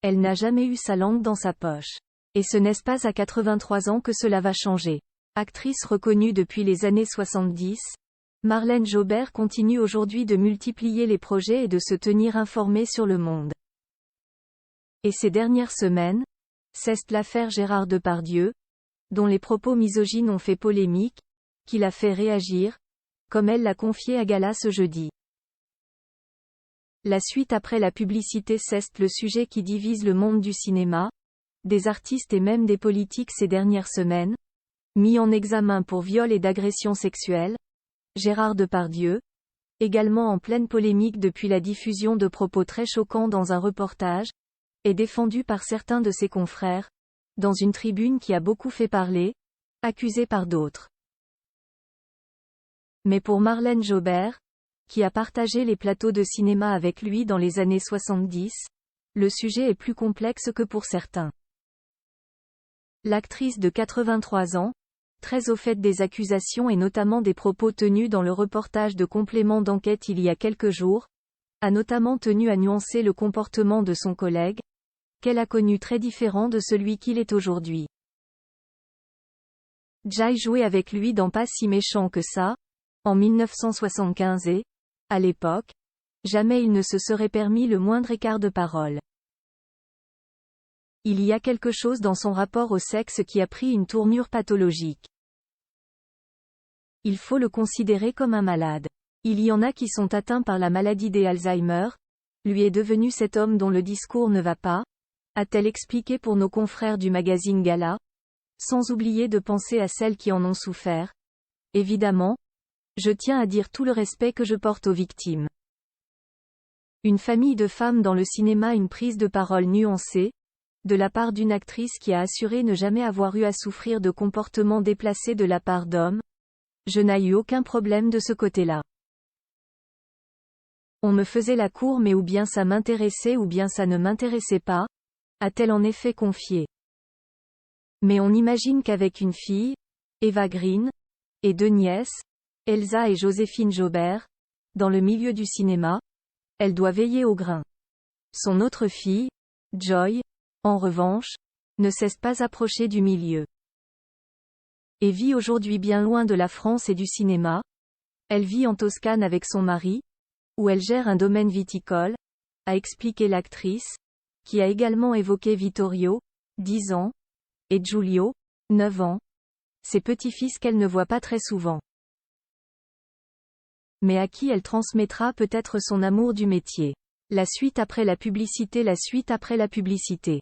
Elle n'a jamais eu sa langue dans sa poche. Et ce n'est pas à 83 ans que cela va changer. Actrice reconnue depuis les années 70, Marlène Jobert continue aujourd'hui de multiplier les projets et de se tenir informée sur le monde. Et ces dernières semaines, c'est l'affaire Gérard Depardieu, dont les propos misogynes ont fait polémique, qui l'a fait réagir, comme elle l'a confié à Gala ce jeudi. La suite après la publicité, c'est le sujet qui divise le monde du cinéma, des artistes et même des politiques ces dernières semaines. Mis en examen pour viol et d'agression sexuelle, Gérard Depardieu, également en pleine polémique depuis la diffusion de propos très choquants dans un reportage, est défendu par certains de ses confrères, dans une tribune qui a beaucoup fait parler, accusé par d'autres. Mais pour Marlène Jobert, qui a partagé les plateaux de cinéma avec lui dans les années 70, le sujet est plus complexe que pour certains. L'actrice de 83 ans, très au fait des accusations et notamment des propos tenus dans le reportage de Complément d'enquête il y a quelques jours, a notamment tenu à nuancer le comportement de son collègue, qu'elle a connu très différent de celui qu'il est aujourd'hui. Jay jouait avec lui dans Pas si méchant que ça, en 1975 et, à l'époque, jamais il ne se serait permis le moindre écart de parole. Il y a quelque chose dans son rapport au sexe qui a pris une tournure pathologique. Il faut le considérer comme un malade. Il y en a qui sont atteints par la maladie des Alzheimer. Lui est devenu cet homme dont le discours ne va pas, a-t-elle expliqué pour nos confrères du magazine Gala, sans oublier de penser à celles qui en ont souffert. Évidemment, je tiens à dire tout le respect que je porte aux victimes. Une famille de femmes dans le cinéma, une prise de parole nuancée, de la part d'une actrice qui a assuré ne jamais avoir eu à souffrir de comportements déplacés de la part d'hommes. Je n'ai eu aucun problème de ce côté-là. On me faisait la cour mais ou bien ça m'intéressait ou bien ça ne m'intéressait pas, a-t-elle en effet confié. Mais on imagine qu'avec une fille, Eva Green, et deux nièces, Elsa et Joséphine Jobert, dans le milieu du cinéma, elle doit veiller au grain. Son autre fille, Joy, en revanche, ne cesse pas approcher du milieu. Et vit aujourd'hui bien loin de la France et du cinéma. Elle vit en Toscane avec son mari, où elle gère un domaine viticole, a expliqué l'actrice, qui a également évoqué Vittorio, 10 ans, et Giulio, 9 ans, ses petits-fils qu'elle ne voit pas très souvent. Mais à qui elle transmettra peut-être son amour du métier. La suite après la publicité. La suite après la publicité.